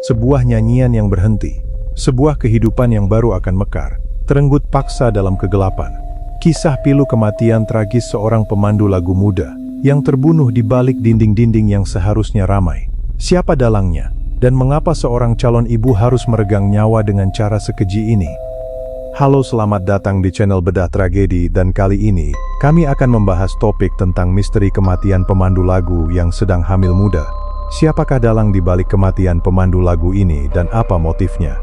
Sebuah nyanyian yang berhenti. Sebuah kehidupan yang baru akan mekar. Terenggut paksa dalam kegelapan. Kisah pilu kematian tragis seorang pemandu lagu muda yang terbunuh di balik dinding-dinding yang seharusnya ramai. Siapa dalangnya? Dan mengapa seorang calon ibu harus meregang nyawa dengan cara sekeji ini? Halo, selamat datang di channel Bedah Tragedi, dan kali ini kami akan membahas topik tentang misteri kematian pemandu lagu yang sedang hamil muda. Siapakah dalang di balik kematian pemandu lagu ini dan apa motifnya?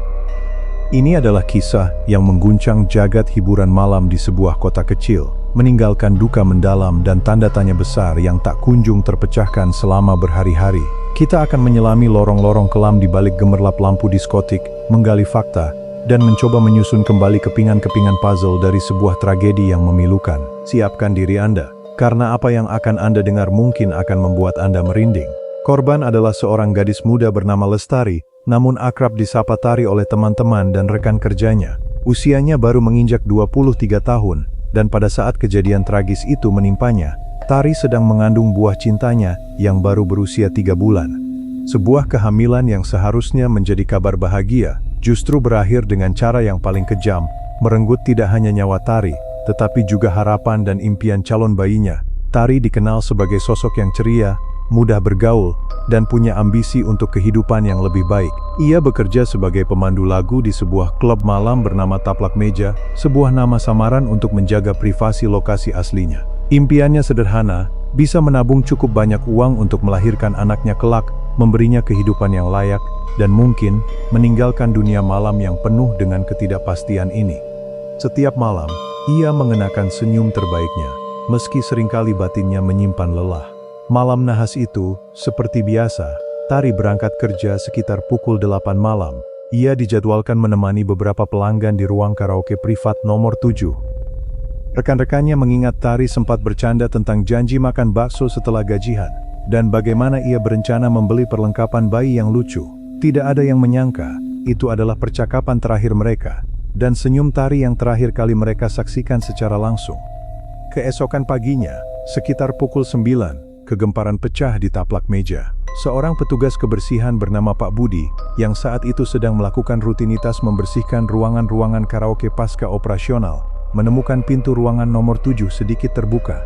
Ini adalah kisah yang mengguncang jagat hiburan malam di sebuah kota kecil, meninggalkan duka mendalam dan tanda tanya besar yang tak kunjung terpecahkan selama berhari-hari. Kita akan menyelami lorong-lorong kelam di balik gemerlap lampu diskotik, menggali fakta, dan mencoba menyusun kembali kepingan-kepingan puzzle dari sebuah tragedi yang memilukan. Siapkan diri Anda, karena apa yang akan Anda dengar mungkin akan membuat Anda merinding. Korban adalah seorang gadis muda bernama Lestari, namun akrab disapa Tari oleh teman-teman dan rekan kerjanya. Usianya baru menginjak 23 tahun, dan pada saat kejadian tragis itu menimpanya, Tari sedang mengandung buah cintanya yang baru berusia 3 bulan. Sebuah kehamilan yang seharusnya menjadi kabar bahagia, justru berakhir dengan cara yang paling kejam, merenggut tidak hanya nyawa Tari, tetapi juga harapan dan impian calon bayinya. Tari dikenal sebagai sosok yang ceria, mudah bergaul, dan punya ambisi untuk kehidupan yang lebih baik. Ia bekerja sebagai pemandu lagu di sebuah klub malam bernama Taplak Meja, sebuah nama samaran untuk menjaga privasi lokasi aslinya. Impiannya sederhana, bisa menabung cukup banyak uang untuk melahirkan anaknya kelak, memberinya kehidupan yang layak, dan mungkin meninggalkan dunia malam yang penuh dengan ketidakpastian ini. Setiap malam, ia mengenakan senyum terbaiknya, meski seringkali batinnya menyimpan lelah. Malam nahas itu, seperti biasa, Tari berangkat kerja sekitar pukul 8 malam. Ia dijadwalkan menemani beberapa pelanggan di ruang karaoke privat nomor 7. Rekan-rekannya mengingat Tari sempat bercanda tentang janji makan bakso setelah gajian, dan bagaimana ia berencana membeli perlengkapan bayi yang lucu. Tidak ada yang menyangka, itu adalah percakapan terakhir mereka, dan senyum Tari yang terakhir kali mereka saksikan secara langsung. Keesokan paginya, sekitar pukul 9, kegemparan pecah di Taplak Meja. Seorang petugas kebersihan bernama Pak Budi, yang saat itu sedang melakukan rutinitas membersihkan ruangan-ruangan karaoke pasca operasional, menemukan pintu ruangan nomor 7 sedikit terbuka.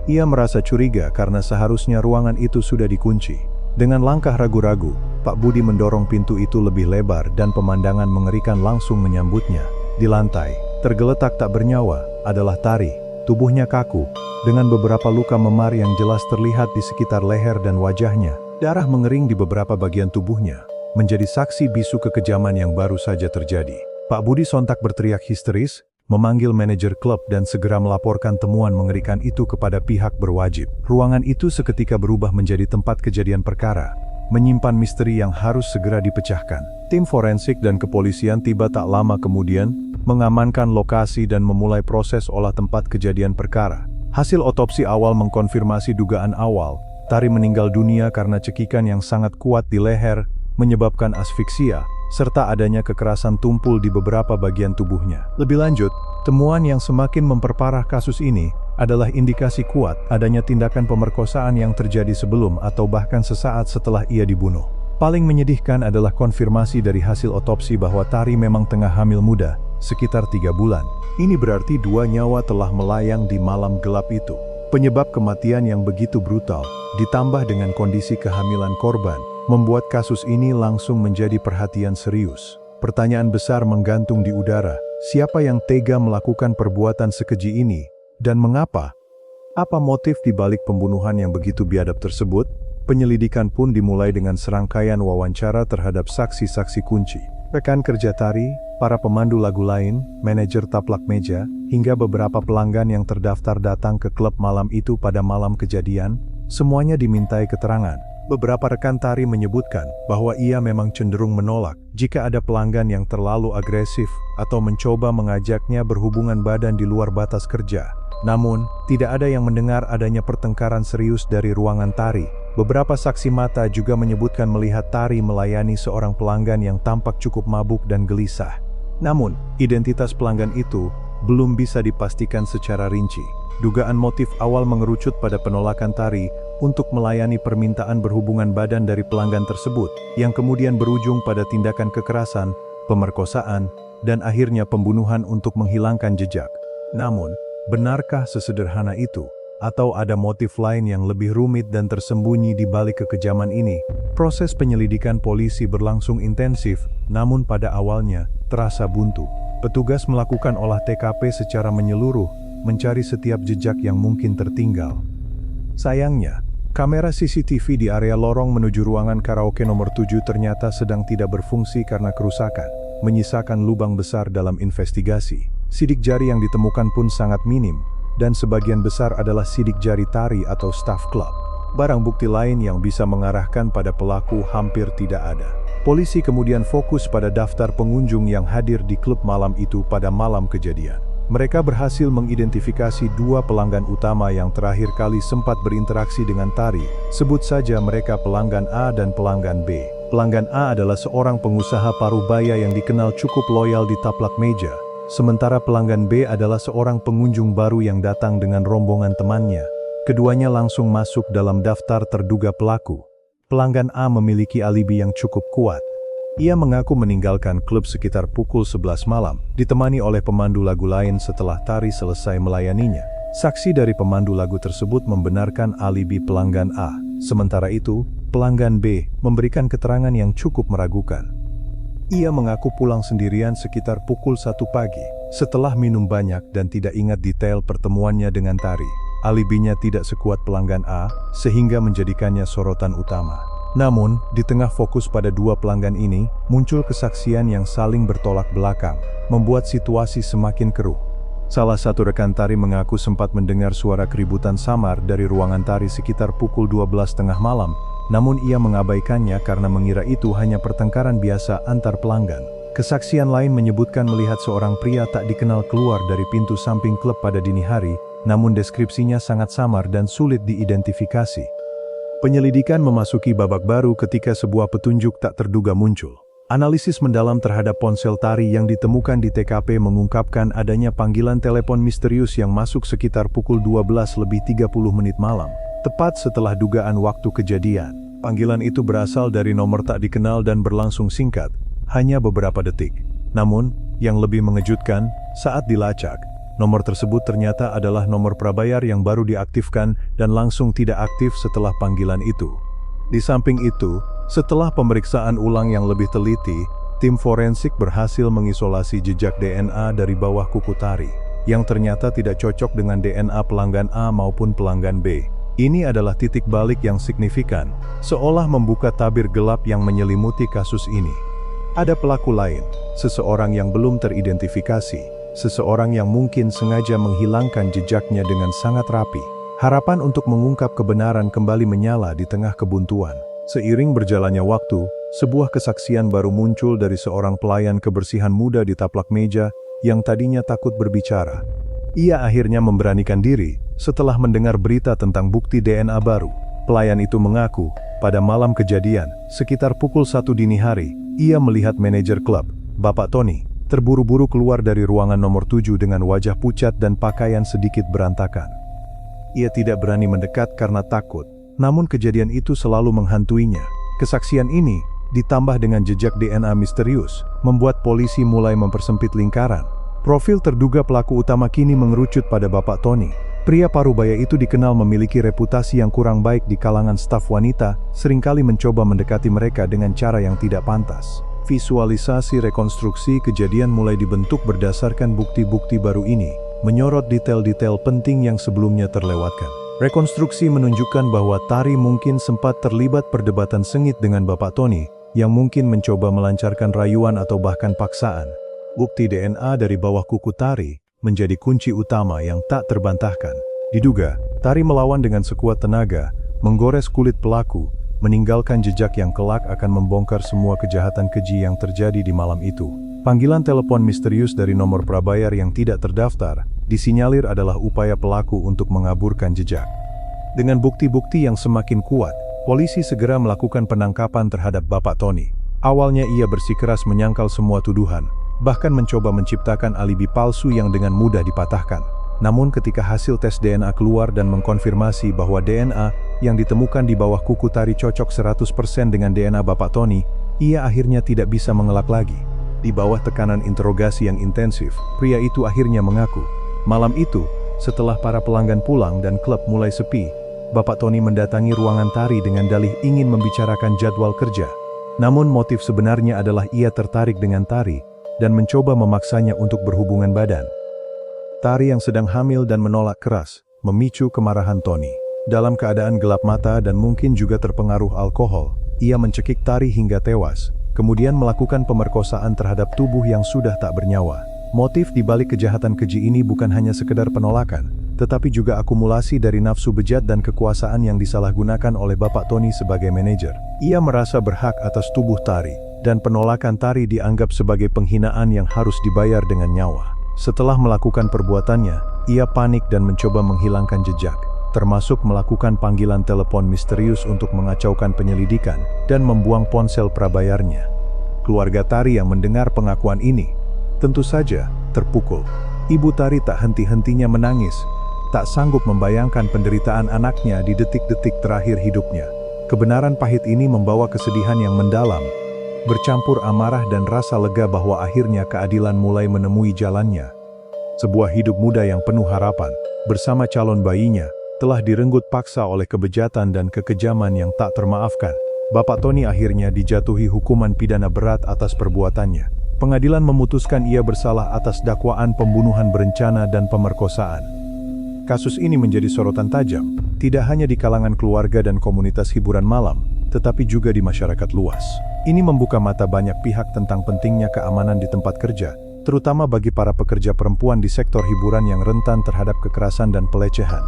Ia merasa curiga karena seharusnya ruangan itu sudah dikunci. Dengan langkah ragu-ragu, Pak Budi mendorong pintu itu lebih lebar dan pemandangan mengerikan langsung menyambutnya. Di lantai, tergeletak tak bernyawa, adalah Tari. Tubuhnya kaku, dengan beberapa luka memar yang jelas terlihat di sekitar leher dan wajahnya. Darah mengering di beberapa bagian tubuhnya, menjadi saksi bisu kekejaman yang baru saja terjadi. Pak Budi sontak berteriak histeris, memanggil manajer klub dan segera melaporkan temuan mengerikan itu kepada pihak berwajib. Ruangan itu seketika berubah menjadi tempat kejadian perkara, menyimpan misteri yang harus segera dipecahkan. Tim forensik dan kepolisian tiba tak lama kemudian, mengamankan lokasi dan memulai proses olah tempat kejadian perkara. Hasil otopsi awal mengkonfirmasi dugaan awal, Tari meninggal dunia karena cekikan yang sangat kuat di leher, menyebabkan asfiksia, serta adanya kekerasan tumpul di beberapa bagian tubuhnya. Lebih lanjut, temuan yang semakin memperparah kasus ini adalah indikasi kuat adanya tindakan pemerkosaan yang terjadi sebelum atau bahkan sesaat setelah ia dibunuh. Paling menyedihkan adalah konfirmasi dari hasil otopsi bahwa Tari memang tengah hamil muda, sekitar 3 bulan. Ini berarti 2 nyawa telah melayang di malam gelap itu. Penyebab kematian yang begitu brutal, ditambah dengan kondisi kehamilan korban, membuat kasus ini langsung menjadi perhatian serius. Pertanyaan besar menggantung di udara, siapa yang tega melakukan perbuatan sekeji ini, dan mengapa? Apa motif di balik pembunuhan yang begitu biadab tersebut? Penyelidikan pun dimulai dengan serangkaian wawancara terhadap saksi-saksi kunci. Rekan kerja Tari, para pemandu lagu lain, manajer Taplak Meja, hingga beberapa pelanggan yang terdaftar datang ke klub malam itu pada malam kejadian, semuanya dimintai keterangan. Beberapa rekan Tari menyebutkan bahwa ia memang cenderung menolak jika ada pelanggan yang terlalu agresif atau mencoba mengajaknya berhubungan badan di luar batas kerja. Namun, tidak ada yang mendengar adanya pertengkaran serius dari ruangan Tari. Beberapa saksi mata juga menyebutkan melihat Tari melayani seorang pelanggan yang tampak cukup mabuk dan gelisah. Namun, identitas pelanggan itu belum bisa dipastikan secara rinci. Dugaan motif awal mengerucut pada penolakan Tari untuk melayani permintaan berhubungan badan dari pelanggan tersebut, yang kemudian berujung pada tindakan kekerasan, pemerkosaan, dan akhirnya pembunuhan untuk menghilangkan jejak. Namun, benarkah sesederhana itu? Atau ada motif lain yang lebih rumit dan tersembunyi di balik kekejaman ini? Proses penyelidikan polisi berlangsung intensif, namun pada awalnya terasa buntu. Petugas melakukan olah TKP secara menyeluruh, mencari setiap jejak yang mungkin tertinggal. Sayangnya, kamera CCTV di area lorong menuju ruangan karaoke nomor 7 ternyata sedang tidak berfungsi karena kerusakan, menyisakan lubang besar dalam investigasi. Sidik jari yang ditemukan pun sangat minim, dan sebagian besar adalah sidik jari Tari atau staf klub. Barang bukti lain yang bisa mengarahkan pada pelaku hampir tidak ada. Polisi kemudian fokus pada daftar pengunjung yang hadir di klub malam itu pada malam kejadian. Mereka berhasil mengidentifikasi 2 pelanggan utama yang terakhir kali sempat berinteraksi dengan Tari. Sebut saja mereka pelanggan A dan pelanggan B. Pelanggan A adalah seorang pengusaha parubaya yang dikenal cukup loyal di taplak meja. Sementara pelanggan B adalah seorang pengunjung baru yang datang dengan rombongan temannya. Keduanya langsung masuk dalam daftar terduga pelaku. Pelanggan A memiliki alibi yang cukup kuat. Ia mengaku meninggalkan klub sekitar pukul 11 malam, ditemani oleh pemandu lagu lain setelah Tari selesai melayaninya. Saksi dari pemandu lagu tersebut membenarkan alibi pelanggan A. Sementara itu, pelanggan B memberikan keterangan yang cukup meragukan. Ia mengaku pulang sendirian sekitar pukul 1 pagi, setelah minum banyak dan tidak ingat detail pertemuannya dengan Tari. Alibinya tidak sekuat pelanggan A, sehingga menjadikannya sorotan utama. Namun, di tengah fokus pada 2 pelanggan ini, muncul kesaksian yang saling bertolak belakang, membuat situasi semakin keruh. Salah satu rekan Tari mengaku sempat mendengar suara keributan samar dari ruangan Tari sekitar pukul 12.30 malam, namun ia mengabaikannya karena mengira itu hanya pertengkaran biasa antar pelanggan. Kesaksian lain menyebutkan melihat seorang pria tak dikenal keluar dari pintu samping klub pada dini hari, namun deskripsinya sangat samar dan sulit diidentifikasi. Penyelidikan memasuki babak baru ketika sebuah petunjuk tak terduga muncul. Analisis mendalam terhadap ponsel Tari yang ditemukan di TKP mengungkapkan adanya panggilan telepon misterius yang masuk sekitar pukul 12:30 malam, tepat setelah dugaan waktu kejadian. Panggilan itu berasal dari nomor tak dikenal dan berlangsung singkat, hanya beberapa detik. Namun, yang lebih mengejutkan, saat dilacak, nomor tersebut ternyata adalah nomor prabayar yang baru diaktifkan dan langsung tidak aktif setelah panggilan itu. Di samping itu, setelah pemeriksaan ulang yang lebih teliti, tim forensik berhasil mengisolasi jejak DNA dari bawah kuku Tari, yang ternyata tidak cocok dengan DNA pelanggan A maupun pelanggan B. Ini adalah titik balik yang signifikan, seolah membuka tabir gelap yang menyelimuti kasus ini. Ada pelaku lain, seseorang yang belum teridentifikasi. Seseorang yang mungkin sengaja menghilangkan jejaknya dengan sangat rapi. Harapan untuk mengungkap kebenaran kembali menyala di tengah kebuntuan. Seiring berjalannya waktu, sebuah kesaksian baru muncul dari seorang pelayan kebersihan muda di taplak meja yang tadinya takut berbicara. Ia akhirnya memberanikan diri setelah mendengar berita tentang bukti DNA baru. Pelayan itu mengaku, pada malam kejadian, sekitar pukul 1 dini hari, ia melihat manajer klub, Bapak Tony, terburu-buru keluar dari ruangan nomor 7 dengan wajah pucat dan pakaian sedikit berantakan. Ia tidak berani mendekat karena takut, namun kejadian itu selalu menghantuinya. Kesaksian ini, ditambah dengan jejak DNA misterius, membuat polisi mulai mempersempit lingkaran. Profil terduga pelaku utama kini mengerucut pada Bapak Tony. Pria parubaya itu dikenal memiliki reputasi yang kurang baik di kalangan staf wanita, seringkali mencoba mendekati mereka dengan cara yang tidak pantas. Visualisasi rekonstruksi kejadian mulai dibentuk berdasarkan bukti-bukti baru ini, menyorot detail-detail penting yang sebelumnya terlewatkan. Rekonstruksi menunjukkan bahwa Tari mungkin sempat terlibat perdebatan sengit dengan Bapak Tony, yang mungkin mencoba melancarkan rayuan atau bahkan paksaan. Bukti DNA dari bawah kuku Tari menjadi kunci utama yang tak terbantahkan. Diduga, Tari melawan dengan sekuat tenaga, menggores kulit pelaku, meninggalkan jejak yang kelak akan membongkar semua kejahatan keji yang terjadi di malam itu. Panggilan telepon misterius dari nomor prabayar yang tidak terdaftar, disinyalir adalah upaya pelaku untuk mengaburkan jejak. Dengan bukti-bukti yang semakin kuat, polisi segera melakukan penangkapan terhadap Bapak Tony. Awalnya ia bersikeras menyangkal semua tuduhan, bahkan mencoba menciptakan alibi palsu yang dengan mudah dipatahkan. Namun ketika hasil tes DNA keluar dan mengkonfirmasi bahwa DNA yang ditemukan di bawah kuku Tari cocok 100% dengan DNA Bapak Tony, ia akhirnya tidak bisa mengelak lagi. Di bawah tekanan interogasi yang intensif, pria itu akhirnya mengaku. Malam itu, setelah para pelanggan pulang dan klub mulai sepi, Bapak Tony mendatangi ruangan Tari dengan dalih ingin membicarakan jadwal kerja. Namun motif sebenarnya adalah ia tertarik dengan Tari dan mencoba memaksanya untuk berhubungan badan. Tari yang sedang hamil dan menolak keras, memicu kemarahan Tony. Dalam keadaan gelap mata dan mungkin juga terpengaruh alkohol, ia mencekik Tari hingga tewas, kemudian melakukan pemerkosaan terhadap tubuh yang sudah tak bernyawa. Motif di balik kejahatan keji ini bukan hanya sekedar penolakan, tetapi juga akumulasi dari nafsu bejat dan kekuasaan yang disalahgunakan oleh Bapak Tony sebagai manajer. Ia merasa berhak atas tubuh Tari, dan penolakan Tari dianggap sebagai penghinaan yang harus dibayar dengan nyawa. Setelah melakukan perbuatannya, ia panik dan mencoba menghilangkan jejak, termasuk melakukan panggilan telepon misterius untuk mengacaukan penyelidikan dan membuang ponsel prabayarnya. Keluarga Tari yang mendengar pengakuan ini, tentu saja terpukul. Ibu Tari tak henti-hentinya menangis, tak sanggup membayangkan penderitaan anaknya di detik-detik terakhir hidupnya. Kebenaran pahit ini membawa kesedihan yang mendalam, bercampur amarah dan rasa lega bahwa akhirnya keadilan mulai menemui jalannya. Sebuah hidup muda yang penuh harapan, bersama calon bayinya, telah direnggut paksa oleh kebejatan dan kekejaman yang tak termaafkan. Bapak Tony akhirnya dijatuhi hukuman pidana berat atas perbuatannya. Pengadilan memutuskan ia bersalah atas dakwaan pembunuhan berencana dan pemerkosaan. Kasus ini menjadi sorotan tajam, tidak hanya di kalangan keluarga dan komunitas hiburan malam, tetapi juga di masyarakat luas. Ini membuka mata banyak pihak tentang pentingnya keamanan di tempat kerja, terutama bagi para pekerja perempuan di sektor hiburan yang rentan terhadap kekerasan dan pelecehan.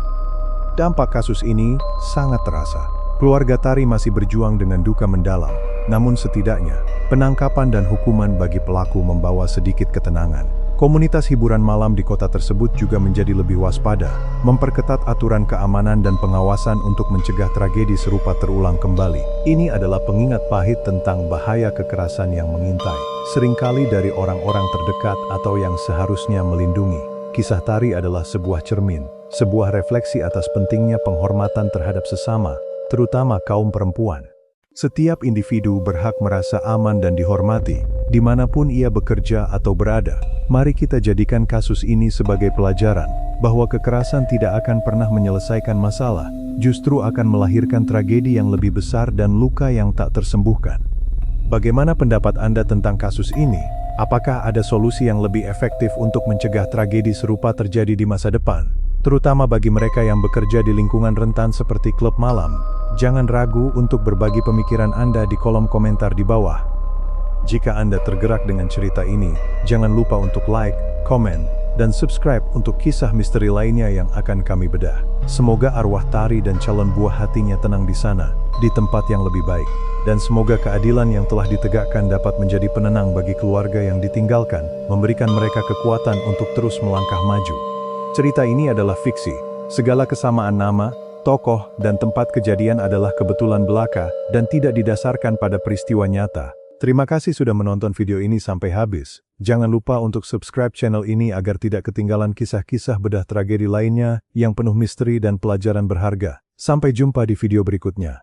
Dampak kasus ini sangat terasa. Keluarga Tari masih berjuang dengan duka mendalam, namun setidaknya, penangkapan dan hukuman bagi pelaku membawa sedikit ketenangan. Komunitas hiburan malam di kota tersebut juga menjadi lebih waspada, memperketat aturan keamanan dan pengawasan untuk mencegah tragedi serupa terulang kembali. Ini adalah pengingat pahit tentang bahaya kekerasan yang mengintai, seringkali dari orang-orang terdekat atau yang seharusnya melindungi. Kisah Tari adalah sebuah cermin, sebuah refleksi atas pentingnya penghormatan terhadap sesama, terutama kaum perempuan. Setiap individu berhak merasa aman dan dihormati, dimanapun ia bekerja atau berada. Mari kita jadikan kasus ini sebagai pelajaran, bahwa kekerasan tidak akan pernah menyelesaikan masalah, justru akan melahirkan tragedi yang lebih besar dan luka yang tak tersembuhkan. Bagaimana pendapat Anda tentang kasus ini? Apakah ada solusi yang lebih efektif untuk mencegah tragedi serupa terjadi di masa depan? Terutama bagi mereka yang bekerja di lingkungan rentan seperti klub malam. Jangan ragu untuk berbagi pemikiran Anda di kolom komentar di bawah. Jika Anda tergerak dengan cerita ini, jangan lupa untuk like, komen, dan subscribe untuk kisah misteri lainnya yang akan kami bedah. Semoga arwah Tari dan calon buah hatinya tenang di sana, di tempat yang lebih baik. Dan semoga keadilan yang telah ditegakkan dapat menjadi penenang bagi keluarga yang ditinggalkan, memberikan mereka kekuatan untuk terus melangkah maju. Cerita ini adalah fiksi. Segala kesamaan nama, tokoh, dan tempat kejadian adalah kebetulan belaka dan tidak didasarkan pada peristiwa nyata. Terima kasih sudah menonton video ini sampai habis. Jangan lupa untuk subscribe channel ini agar tidak ketinggalan kisah-kisah bedah tragedi lainnya yang penuh misteri dan pelajaran berharga. Sampai jumpa di video berikutnya.